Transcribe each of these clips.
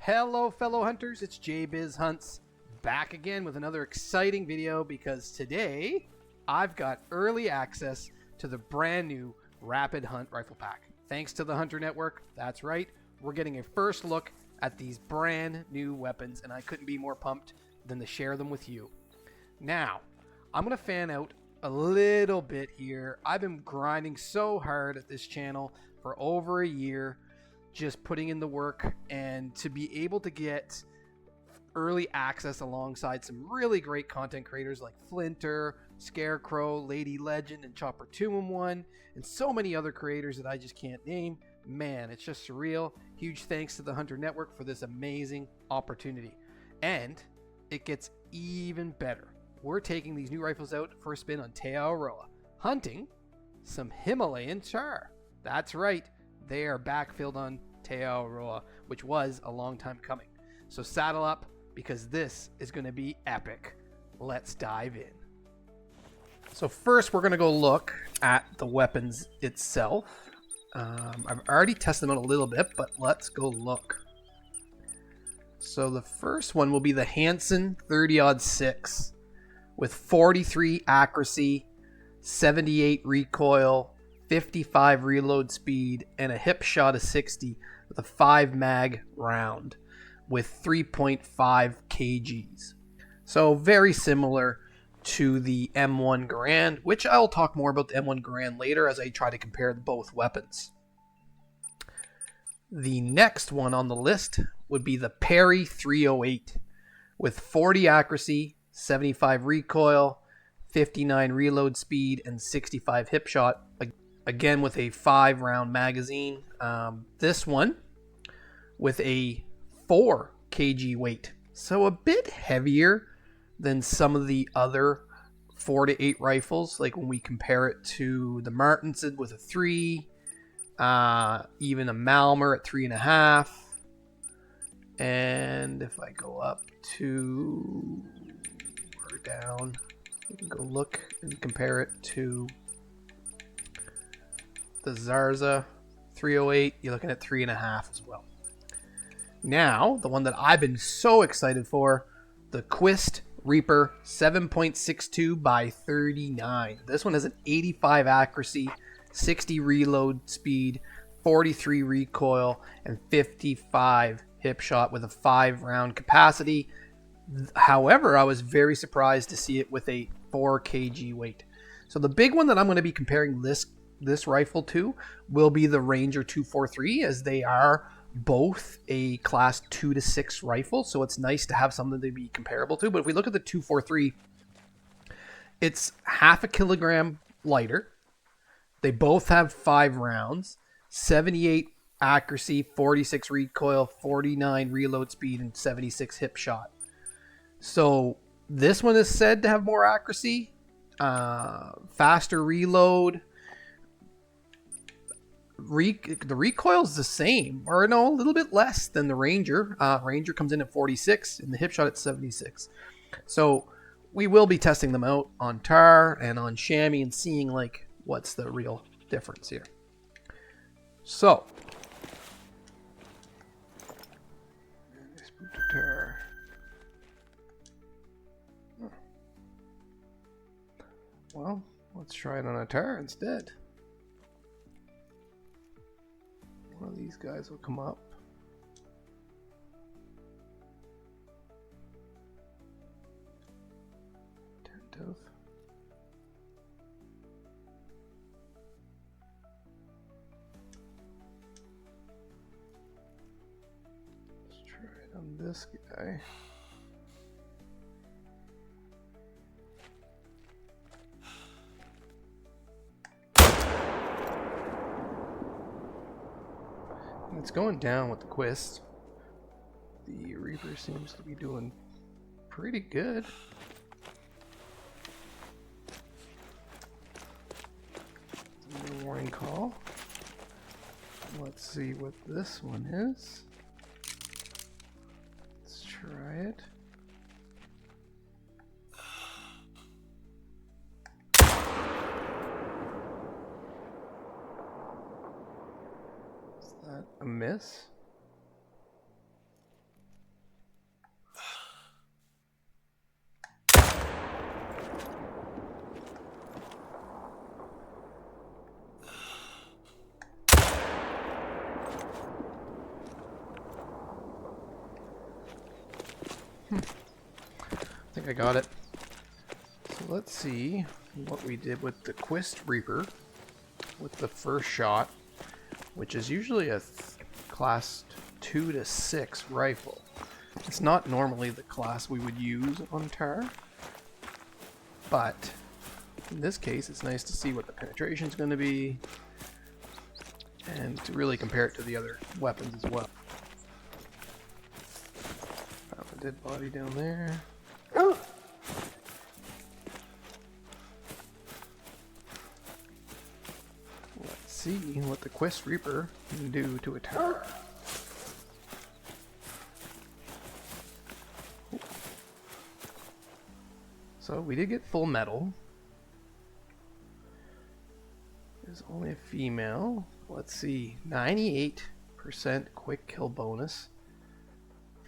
Hello fellow hunters, it's JBizHunts back again with another exciting video because today I've got early access to the brand new Rapid Hunt Rifle Pack. Thanks to the Hunter Network, that's right, we're getting a first look at these brand new weapons and I couldn't be more pumped than to share them with you. Now, I'm going to fan out a little bit here. I've been grinding so hard at this channel for over a year, just putting in the work, and to be able to get early access alongside some really great content creators like Flinter, Scarecrow, Lady Legend, and Chopper 2-in-1, and so many other creators that I just can't name. Man, it's just surreal. Huge thanks to the Hunter Network for this amazing opportunity. And it gets even better. We're taking these new rifles out for a spin on Te Awaroa, hunting some Himalayan Tahr. That's right. They are backfilled on Te Awaroa, which was a long time coming. So saddle up because this is going to be epic. Let's dive in. So first we're going to go look at the weapons itself. I've already tested them out a little bit, but let's go look. So the first one will be the Hansen 30-06 with 43 accuracy, 78 recoil, 55 reload speed, and a hip shot of 60 with a 5 mag round with 3.5 kgs. So very similar to the M1 Garand, which I'll talk more about the M1 Garand later as I try to compare both weapons. The next one on the list would be the Perry 308 with 40 accuracy, 75 recoil, 59 reload speed, and 65 hip shot. Again with a 5 round magazine. This one with a 4 kg weight. So a bit heavier than some of the other 4 to 8 rifles. Like when we compare it to the Martinson with a 3. Even a Malmer at 3.5. And if I go up to or down, we can go look and compare it to the Zarza 308. You're looking at 3.5 as well. Now, the one that I've been so excited for, the Quist Reaper 7.62 by 39. This one has an 85 accuracy, 60 reload speed, 43 recoil, and 55 hip shot with a 5 round capacity. However, I was very surprised to see it with a 4 kg weight. So the big one that I'm going to be comparing this rifle to will be the Ranger 243, as they are both a class 2 to 6 rifle. So it's nice to have something to be comparable to. But if we look at the 243, it's half a kilogram lighter. They both have 5 rounds, 78 accuracy, 46 recoil, 49 reload speed, and 76 hip shot. So this one is said to have more accuracy, faster reload. The recoil is the same, or no, a little bit less than the Ranger. Ranger comes in at 46 and the hip shot at 76. So we will be testing them out on Tahr and on Chamois and seeing like what's the real difference here. So Tahr. Well, let's try it on a Tahr instead. One of these guys will come up. Attentive. Let's try it on this guy. It's going down with the Quist. The Reaper seems to be doing pretty good. Warning call. Let's see what this one is. Let's try it. Is that a miss? I think I got it. So let's see what we did with the Quist Reaper with the first shot, which is usually a class 2 to 6 rifle. It's not normally the class we would use on Tahr, but in this case it's nice to see what the penetration is going to be and to really compare it to the other weapons as well. Found a dead body down there. Let's see what the Quist Reaper can do to a Tahr. So we did get full metal. There's only a female. Let's see, 98% quick kill bonus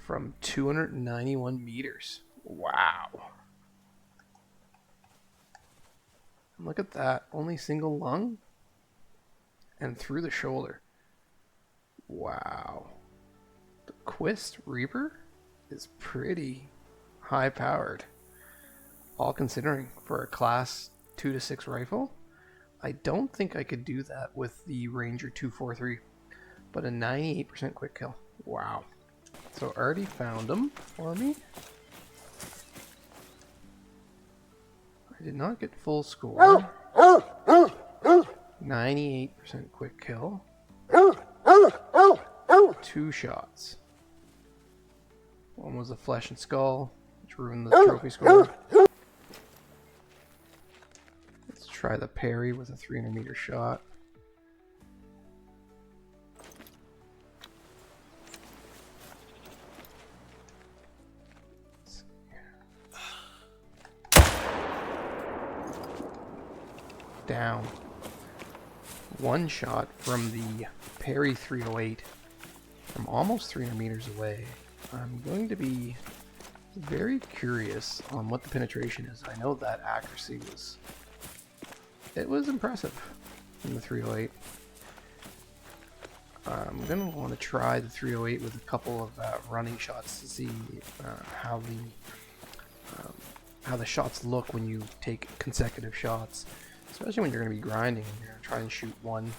from 291 meters. Wow. Look at that, only single lung and through the shoulder. Wow. The Quist Reaper is pretty high powered. All considering for a class 2 to 6 rifle. I don't think I could do that with the Ranger 243, but a 98% quick kill. Wow. So already found them for me. I did not get full score. 98% quick kill. 2 shots. One was a flesh and skull, which ruined the trophy score. Try the parry with a 300 meter shot. Down. One shot from the parry 308 from almost 300 meters away. I'm going to be very curious on what the penetration is. I know that accuracy was... It was impressive in the 308. I'm going to want to try the 308 with a couple of running shots to see how the shots look when you take consecutive shots, especially when you're going to be grinding and you're going to try and shoot one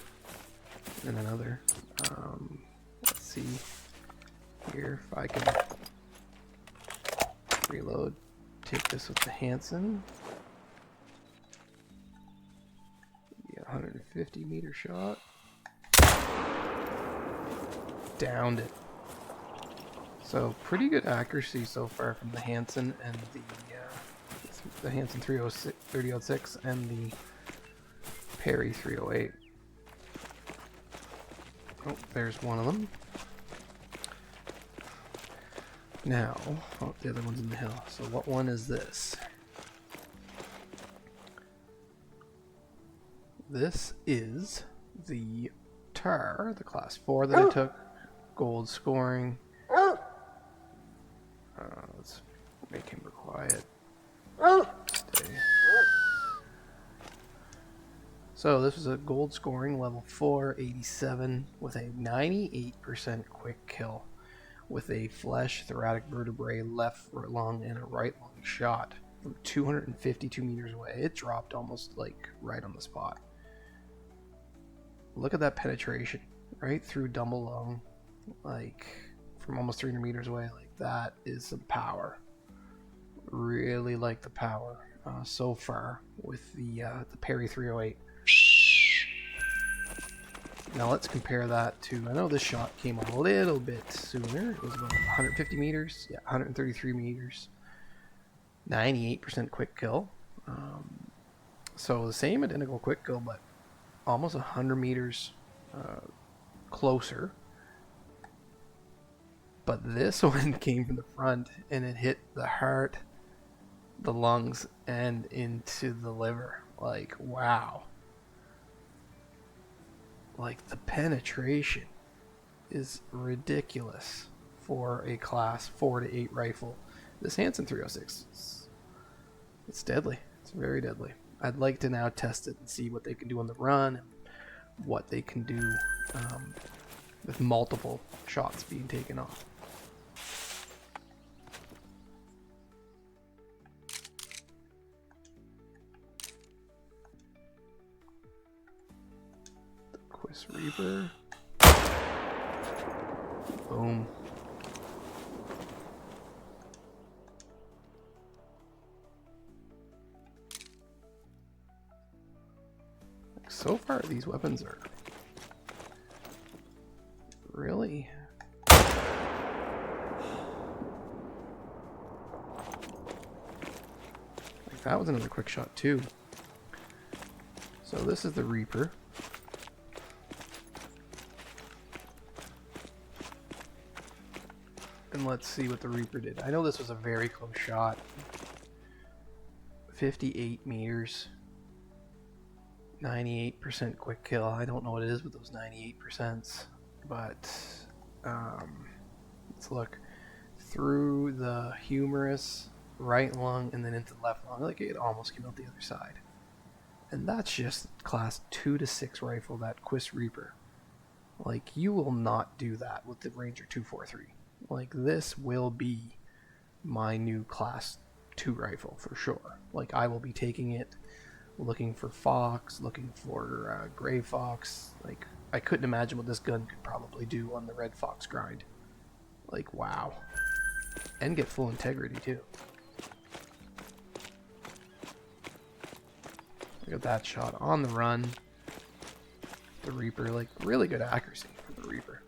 and another. Let's see here if I can reload. Take this with the Hansen. 150 meter shot. Downed it. So pretty good accuracy so far from the Hansen and the Hansen 3006 and the parry 308. Oh, there's one of them. Now, oh, the other one's in the hill. So what one is this? This is the Tahr, the class 4 that I took. Gold scoring. Let's make him quiet. Stay. So this was a gold scoring level 4, 87 with a 98% quick kill with a flesh, thoracic vertebrae, left lung, and a right lung shot from 252 meters away. It dropped almost like right on the spot. Look at that penetration right through double lung, like from almost 300 meters away. Like that is some power. Really like the power so far with the parry 308. Now let's compare that to, I know this shot came a little bit sooner. It was about 150 meters, yeah, 133 meters, 98% quick kill. So the same identical quick kill, but almost 100 meters closer. But this one came from the front and it hit the heart, the lungs, and into the liver. Like, wow. Like, the penetration is ridiculous for a class 4 to 8 rifle. This Hansen 306, it's deadly. It's very deadly. I'd like to now test it and see what they can do on the run and what they can do with multiple shots being taken off. Quist Reaper. Boom. So far, these weapons are really... Like, that was another quick shot too. So this is the Reaper. And let's see what the Reaper did. I know this was a very close shot. 58 meters. 98% quick kill. I don't know what it is with those 98%, but let's look through the humerus, right lung, and then into the left lung. Like, it almost came out the other side. And that's just class 2 to 6 rifle, that Quist Reaper. Like, you will not do that with the Ranger 243. Like, this will be my new class 2 rifle for sure. Like, I will be taking it, looking for fox, looking for gray fox. Like, I couldn't imagine what this gun could probably do on the red fox grind. Like, wow. And get full integrity too. Look at that shot on the run. The Reaper, like, really good accuracy for the Reaper.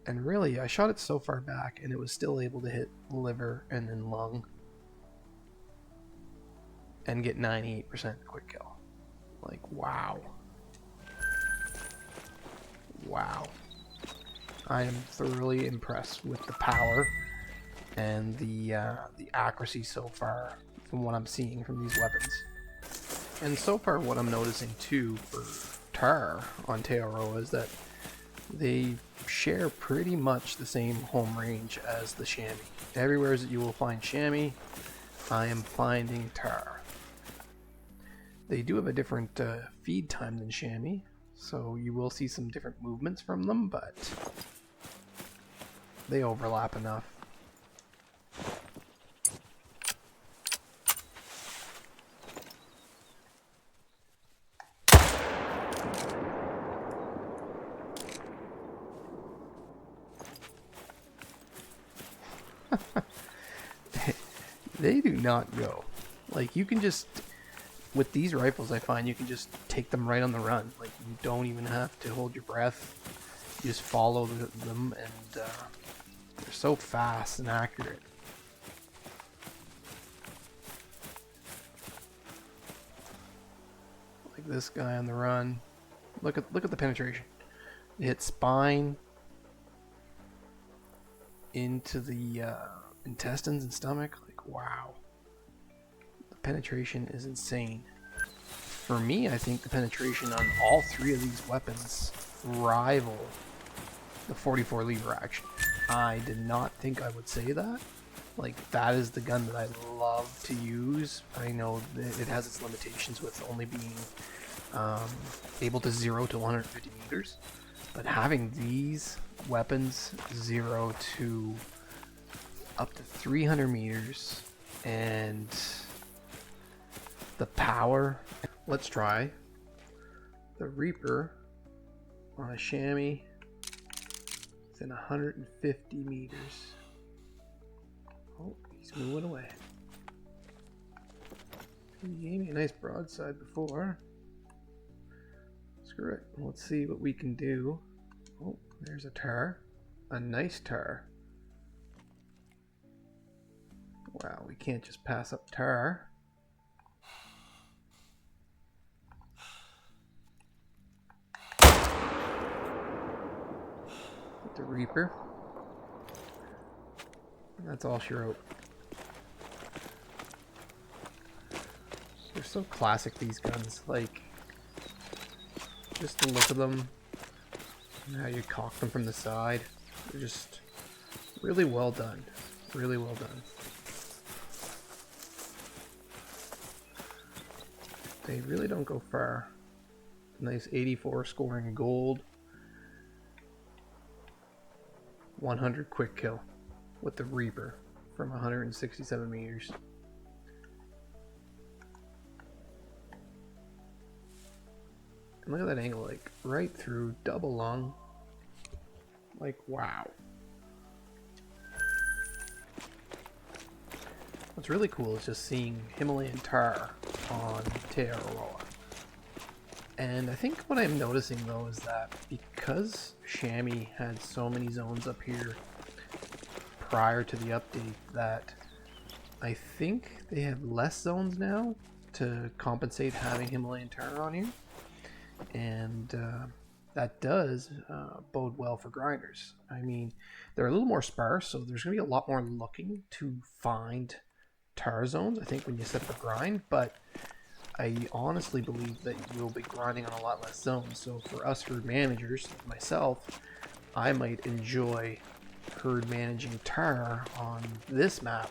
And really, I shot it so far back and it was still able to hit liver and then lung. And get 98% quick kill. Like, wow. Wow. I am thoroughly impressed with the power and the accuracy so far from what I'm seeing from these weapons. And so far what I'm noticing too for Tahr on Te Awaroa is that they share pretty much the same home range as the chamois. Everywhere that you will find chamois, I am finding Tahr. They do have a different feed time than chamois, so you will see some different movements from them, but they overlap enough. They do not go. Like, you can just... With these rifles, I find you can just take them right on the run. Like, you don't even have to hold your breath. You just follow them, and they're so fast and accurate. Like this guy on the run. Look at the penetration. It hits spine into the intestines and stomach. Like, wow. Penetration is insane. For me, I think the penetration on all three of these weapons rival the 44 lever action. I did not think I would say that. Like, that is the gun that I love to use. I know that it has its limitations with only being able to 0 to 150 meters, but having these weapons 0 to up to 300 meters and the power. Let's try the Reaper on a chamois within 150 meters. Oh, he's moving away. He gave me a nice broadside before. Screw it. Let's see what we can do. Oh, there's a Tahr. A nice Tahr. Wow, we can't just pass up Tahr. The Reaper. That's all she wrote. They're so classic, these guns. Like, just to look at them and how you cock them from the side. They're just really well done. Really well done. They really don't go far. Nice 84 scoring gold. 100 quick kill with the Reaper from 167 meters. Look at that angle, like right through, double lung. Like, wow. What's really cool is just seeing Himalayan Tahr on Te Awaroa. And I think what I'm noticing though is that because Chamois had so many zones up here prior to the update, that I think they have less zones now to compensate having Himalayan Tahr on here. And that does bode well for grinders. I mean, they're a little more sparse, so there's going to be a lot more looking to find Tahr zones, I think, when you set up a grind, but I honestly believe that you'll be grinding on a lot less zones. So for us herd managers, myself, I might enjoy herd managing Tahr on this map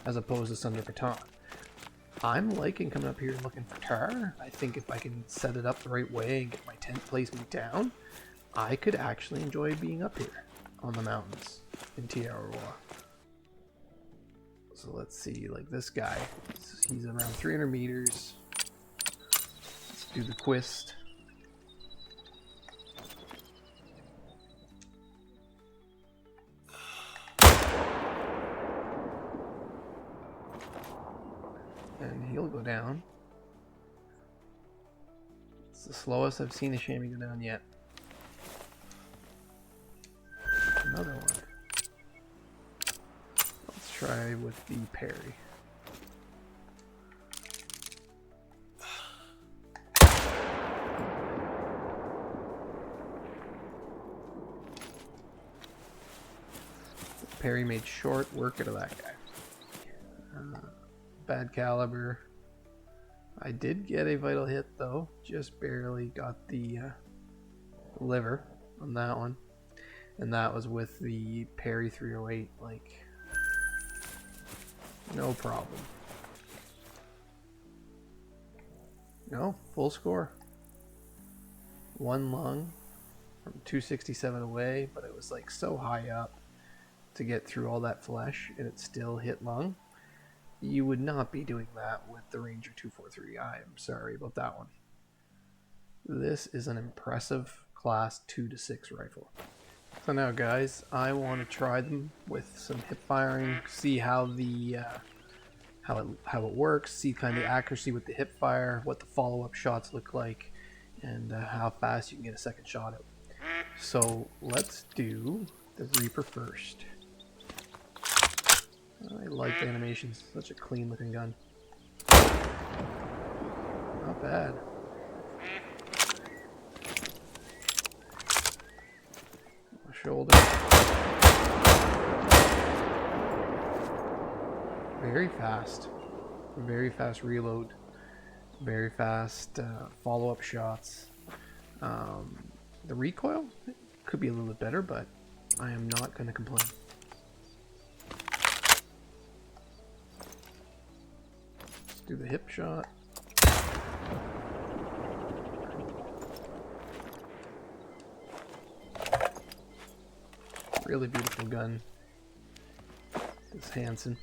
as opposed to Thunder Baton. I'm liking coming up here looking for Tahr. I think if I can set it up the right way and get my tent placement down, I could actually enjoy being up here on the mountains in Te Awaroa. So let's see, like this guy, he's around 300 meters. Let's do the Quist. And he'll go down. It's the slowest I've seen a chamois go down yet. Another one. Let's try with the parry. Parry made short work out of that guy. Bad caliber. I did get a vital hit though, just barely got the liver on that one, and that was with the parry 308, like no problem. No, full score. One lung from 267 away, but it was like so high up to get through all that flesh, and it still hit lung. You would not be doing that with the Ranger 243. I am sorry about that one. This is an impressive class 2 to 6 rifle. So now guys, I want to try them with some hip firing, see how the how it works, see kind of the accuracy with the hip fire, what the follow-up shots look like, and how fast you can get a second shot out. So let's do the Reaper first. I like the animations. Such a clean looking gun. Not bad. Shoulder. Very fast. Very fast reload. Very fast follow-up shots. The recoil could be a little bit better, but I am not going to complain. Do the hip shot. Really beautiful gun. This Hansen.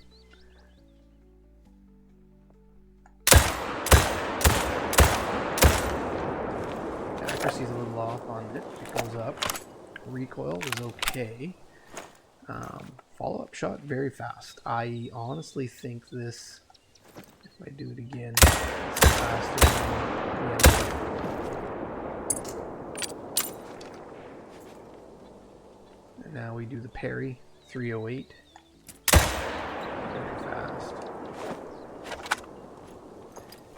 Accuracy's a little off on it. It goes up. Recoil was okay. Follow-up shot very fast. I honestly think this, if I do it again, it's faster than the other. And now we do the parry 308. Very fast.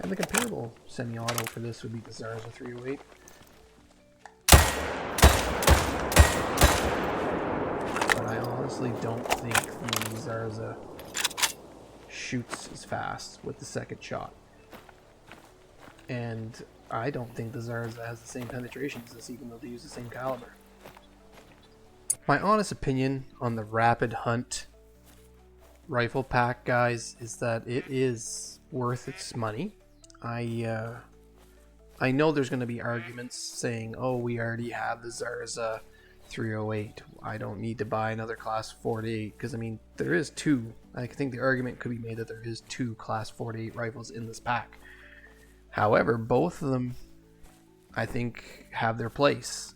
And the comparable semi-auto for this would be the Zarza 308. But I honestly don't think the Zarza shoots as fast with the second shot. And I don't think the Zarza has the same penetration as this, even though they use the same caliber. My honest opinion on the Rapid Hunt rifle pack, guys, is that it is worth its money. I know there's going to be arguments saying, oh, we already have the Zarza 308. I don't need to buy another class 48, because I mean, there is two. I think the argument could be made that there is two class 48 rifles in this pack. However, both of them I think have their place.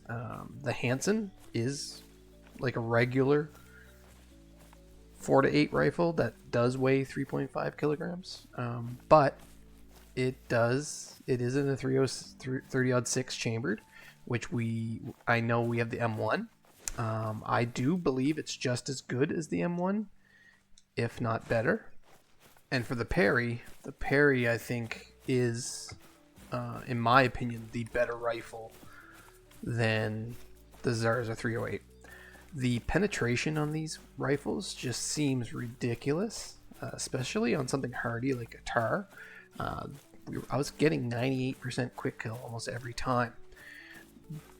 The Hansen is like a regular 4 to 8 rifle that does weigh 3.5 kilograms, but it is in a 30-06 chambered, which I know we have the M1. I do believe it's just as good as the M1, if not better. And for the Perry I think is, in my opinion, the better rifle than the Zarza 308. The penetration on these rifles just seems ridiculous, especially on something hardy like a Tahr. I was getting 98% quick kill almost every time.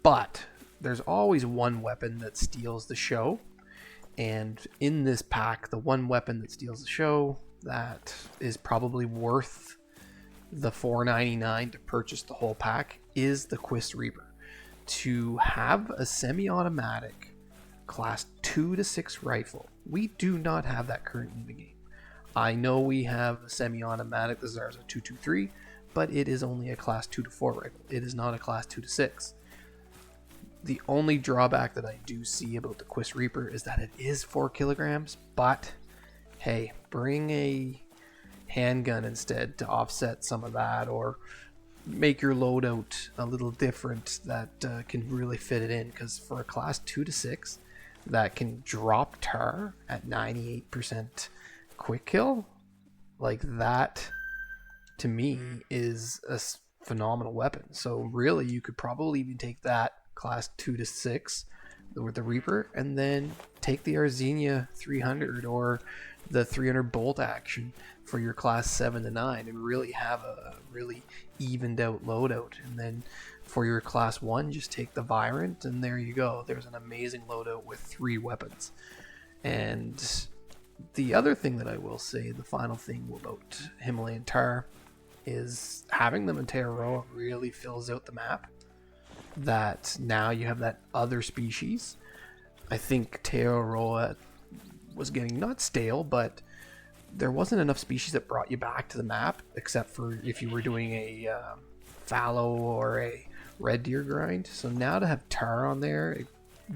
But there's always one weapon that steals the show. And in this pack, the one weapon that steals the show that is probably worth the $4.99 to purchase the whole pack is the Quist Reaper. To have a semi-automatic class 2 to 6 rifle, we do not have that currently in the game. I know we have a semi-automatic, the Zarza 223, but it is only a class 2 to 4 rifle. It is not a class 2 to 6. The only drawback that I do see about the Quist Reaper is that it is 4 kilograms, but hey, bring a handgun instead to offset some of that, or make your loadout a little different that can really fit it in, because for a class 2 to 6 that can drop Tahr at 98% quick kill, like that to me is a phenomenal weapon. So really you could probably even take that class 2 to 6 with the Reaper and then take the Arzenia 300 or the 300 bolt action for your class 7 to 9 and really have a really evened out loadout. And then for your class 1, just take the Virant, and there you go. There's an amazing loadout with 3 weapons. And the other thing that I will say, the final thing about Himalayan Tahr, is having them in Te Awaroa really fills out the map. That now you have that other species. I think Te Awaroa was getting not stale, but there wasn't enough species that brought you back to the map, except for if you were doing a fallow or a red deer grind. So now to have Tahr on there, it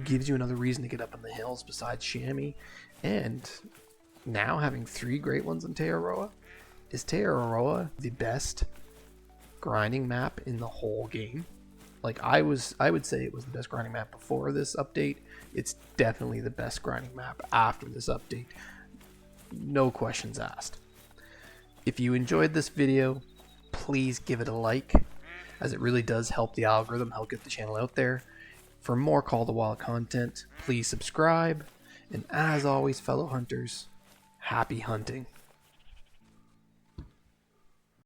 gives you another reason to get up in the hills besides chamois. And now having 3 great ones in Te Awaroa. Is Te Awaroa the best grinding map in the whole game? Like I would say it was the best grinding map before this update. It's definitely the best grinding map after this update. No questions asked. If you enjoyed this video, please give it a like, as it really does help the algorithm, help get the channel out there. For more Call to Wild content, please subscribe. And as always, fellow hunters, happy hunting.